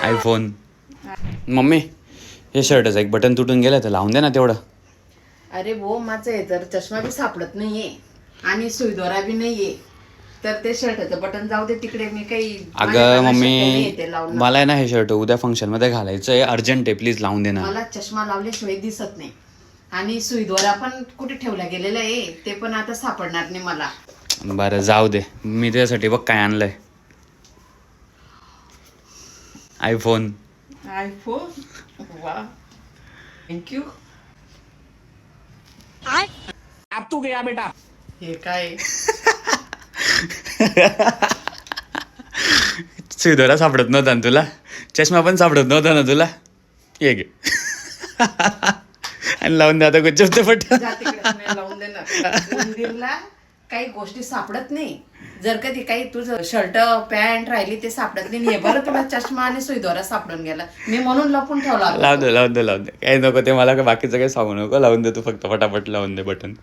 IPhone. Mummy हे शर्टचं एक button तुटून गेलं तर लावून दे ना तेवढं. अरे वो माझं आहे तर चष्मा बी सापडत नाहीये आणि सुईदोरा बी नाहीये, तर ते शर्टचं बटन जाऊ दे तिकडे. मी काही अगं मम्मी येते लावून. मला आहे ना हे शर्ट उद्या फंक्शन मध्ये घालायचं आहे, अर्जंट आहे, प्लीज लावून दे ना. मला चष्मा लावल्याशिवाय दिसत नाही आणि सुईदोरा पण कुठे ठेवला गेलेला आहे ते पण आता सापडणार नाही मला. बरं जाऊ दे, मी त्यासाठी बघ काय आणलंय. आयफोन. आयफोन. वा थँक्यू. अब तू गया बेटा. हे काय सुईदोरा सापडत नव्हता ना तुला, चष्मा पण सापडत नव्हता ना तुला, ये घे. आणि लावून दे आता गुच्चप ते पट. जा तिकडे, नाही लावून दे ना. मंदिरला काही गोष्टी सापडत नाही. जर कधी काही तुझं शर्ट पॅन्ट राहिली ते सापडत नाही. हे बरं तुला चष्मा आणि सुईदोरा सापडून गेला, मी म्हणून लपून ठेवला. लावून दे काही नको ते, मला काय बाकीचं काही सांगू नको, लावून दे तू फक्त पटापट लावून दे बटन.